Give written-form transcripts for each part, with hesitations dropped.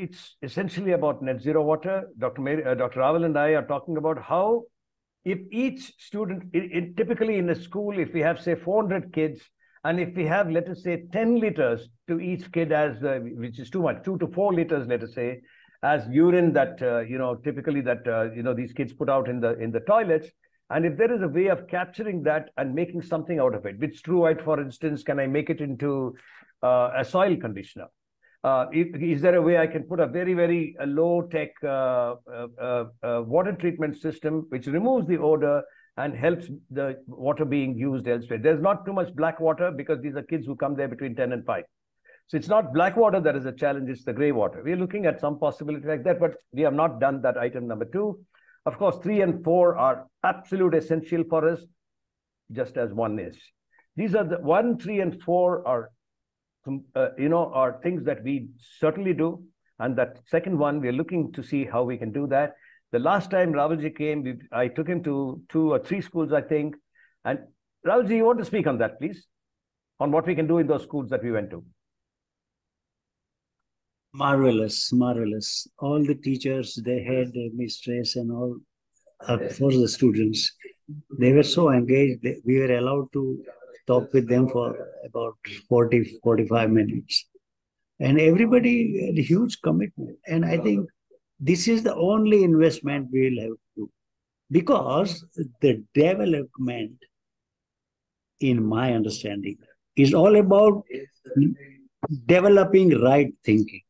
it's essentially about net zero water. Dr. Raval and I are talking about how if each student, typically in a school, if we have, say, 400 kids, and if we have, let us say, 10 liters to each kid, which is too much, 2 to 4 liters, let us say, as urine that, typically that, these kids put out in the toilets. And if there is a way of capturing that and making something out of it, with True White, for instance, can I make it into a soil conditioner? Is there a way I can put a very, very low-tech water treatment system which removes the odor and helps the water being used elsewhere? There's not too much black water because these are kids who come there between 10 and 5. So it's not black water that is a challenge, it's the gray water. We're looking at some possibility like that, but we have not done that item number 2. Of course, 3 and 4 are absolute essential for us, just as 1 is. These are the 1, 3, and 4 are things that we certainly do. And that second one, we're looking to see how we can do that. The last time Ravalji came, I took him to 2 or 3 schools, I think. And Ravalji, you want to speak on that, please? On what we can do in those schools that we went to. Marvelous, marvelous. All the teachers, they had mistress and all for the students. They were so engaged. We were allowed to talk with them for about 40, 45 minutes. And everybody had a huge commitment. And I think this is the only investment we will have to do. Because the development, in my understanding, is all about developing right thinking.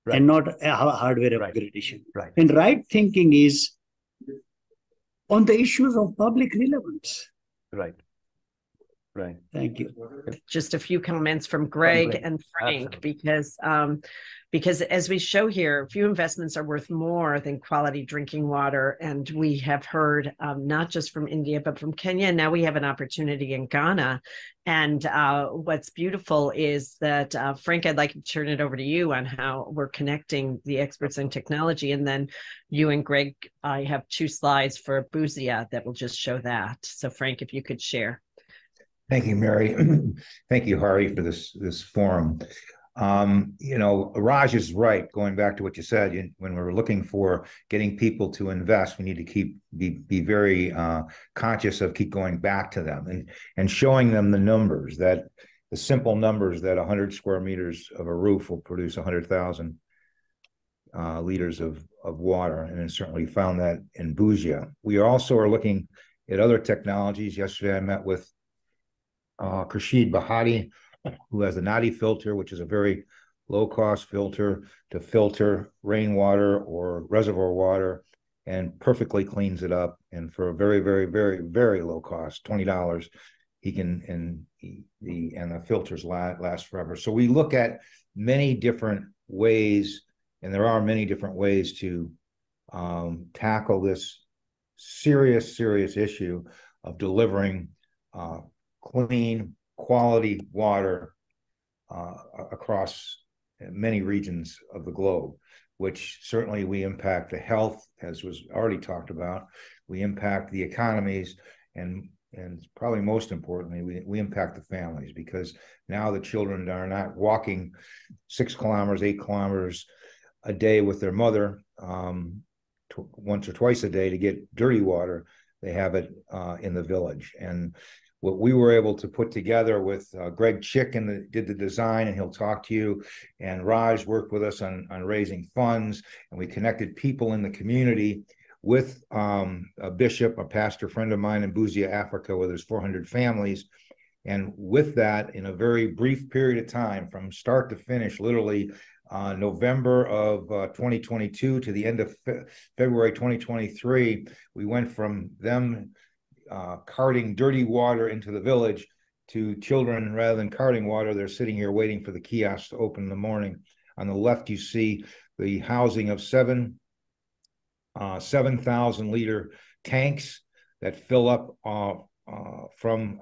Right. And not hardware upgradation. Right. And right thinking is on the issues of public relevance. Right. Right. Thank you. Just a few comments from Greg and Frank, because as we show here, few investments are worth more than quality drinking water. And we have heard not just from India, but from Kenya. Now we have an opportunity in Ghana. And what's beautiful is that, Frank, I'd like to turn it over to you on how we're connecting the experts in technology. And then you and Greg, I have 2 slides for Buzia that will just show that. So Frank, if you could share. Thank you, Mary. Thank you, Hari, for this forum. Raj is right. Going back to what you said, when we're looking for getting people to invest, we need to be very conscious of keep going back to them and showing them the numbers, that the simple numbers that 100 square meters of a roof will produce 100,000 liters of water, and then certainly found that in Buzia. We also are looking at other technologies. Yesterday, I met with Khurshid Bahati, who has the Nadi filter, which is a very low-cost filter to filter rainwater or reservoir water and perfectly cleans it up. And for a very, very, very, very low cost, $20, he can, and the filters last forever. So we look at many different ways, and there are many different ways to tackle this serious issue of delivering clean, quality water across many regions of the globe, which certainly we impact the health, as was already talked about. We impact the economies, and probably most importantly, we impact the families, because now the children are not walking 6 kilometers, 8 kilometers a day with their mother once or twice a day to get dirty water. They have it in the village. And what we were able to put together with Greg Chick did the design, and he'll talk to you, and Raj worked with us on raising funds, and we connected people in the community with a bishop, a pastor friend of mine in Buzia, Africa, where there's 400 families. And with that, in a very brief period of time, from start to finish, literally November of 2022 to the end of February 2023, we went from them carting dirty water into the village to children, rather than carting water, they're sitting here waiting for the kiosk to open in the morning. On the left, you see the housing of 7,000 liter tanks that fill up from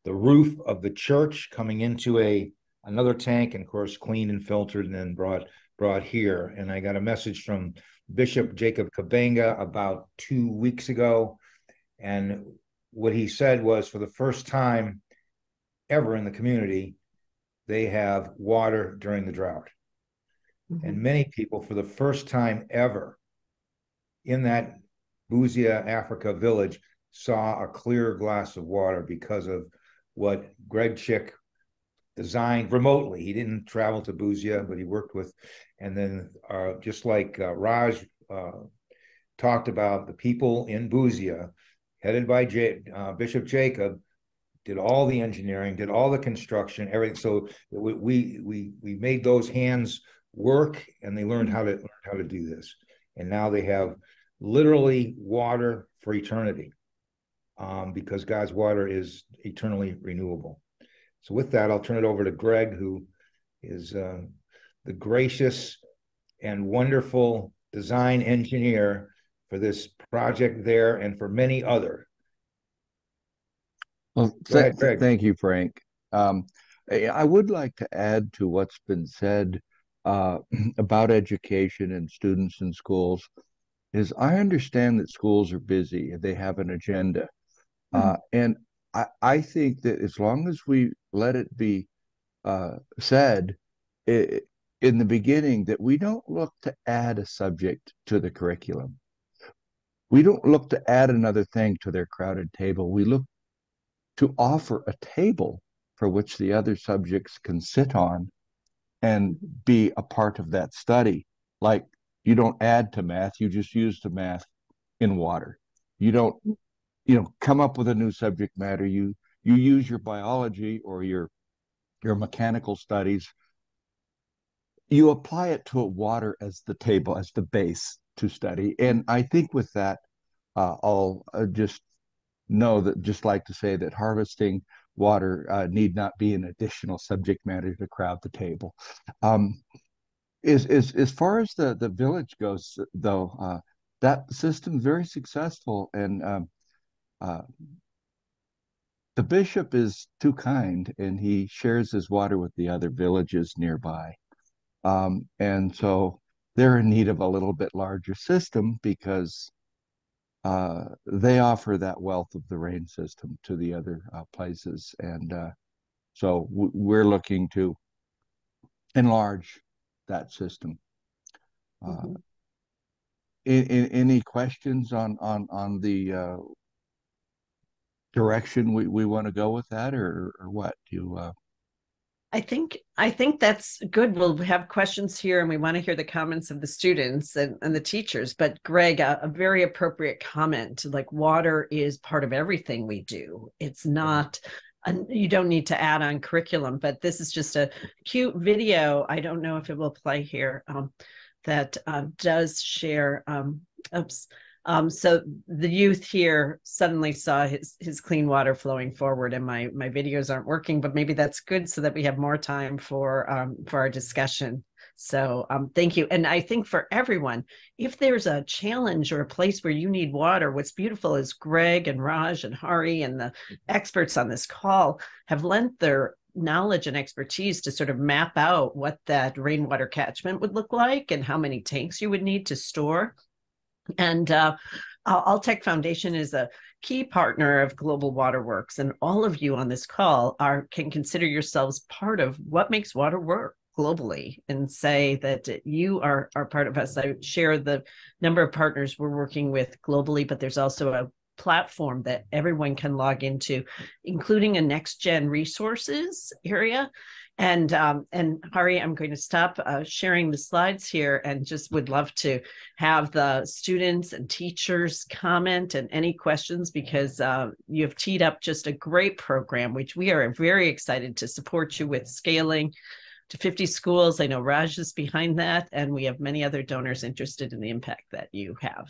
the roof of the church, coming into another tank, and of course cleaned and filtered and then brought here. And I got a message from Bishop Jacob Kabenga about 2 weeks ago. And what he said was, for the first time ever in the community, they have water during the drought. And many people, for the first time ever in that Busia, Africa village, saw a clear glass of water because of what Greg Chick designed remotely. He didn't travel to Busia, but he worked with, and then just like Raj talked about, the people in Busia, headed by Bishop Jacob, did all the engineering, did all the construction, everything. So we made those hands work, and they learned how to do this. And now they have literally water for eternity, because God's water is eternally renewable. So with that, I'll turn it over to Greg, who is the gracious and wonderful design engineer for this project there and for many other. Well, thank you, Frank. I would like to add to what's been said about education and students in schools. Is I understand that schools are busy and they have an agenda. And I think that as long as we let it be said in the beginning that we don't look to add a subject to the curriculum. We don't look to add another thing to their crowded table. We look to offer a table for which the other subjects can sit on and be a part of that study. Like, you don't add to math, you just use the math in water. You don't, come up with a new subject matter. You use your biology or your mechanical studies. You apply it to water as the table, as the base to study. And I think with that, I'll just like to say that harvesting water need not be an additional subject matter to crowd the table. As far as the village goes, though, that system is very successful, and the bishop is too kind, and he shares his water with the other villages nearby. And so they're in need of a little bit larger system because they offer that wealth of the rain system to the other places. And so we're looking to enlarge that system. Any questions on the direction we want to go with that, or what? I think that's good. We'll have questions here, and we want to hear the comments of the students and the teachers. But Greg, a very appropriate comment, like water is part of everything we do. It's not, you don't need to add on curriculum, but this is just a cute video. I don't know if it will play here, that does share, so the youth here suddenly saw his clean water flowing forward, and my videos aren't working, but maybe that's good so that we have more time for our discussion. So thank you. And I think for everyone, if there's a challenge or a place where you need water, what's beautiful is Greg and Raj and Hari and the experts on this call have lent their knowledge and expertise to sort of map out what that rainwater catchment would look like and how many tanks you would need to store. And Alltech Foundation is a key partner of Global Waterworks, and all of you on this call can consider yourselves part of what makes water work globally, and say that you are part of us. I share the number of partners we're working with globally, but there's also a platform that everyone can log into, including a next gen resources area. And Hari, I'm going to stop sharing the slides here, and just would love to have the students and teachers comment and any questions, because you have teed up just a great program, which we are very excited to support you with, scaling to 50 schools. I know Raj is behind that, and we have many other donors interested in the impact that you have.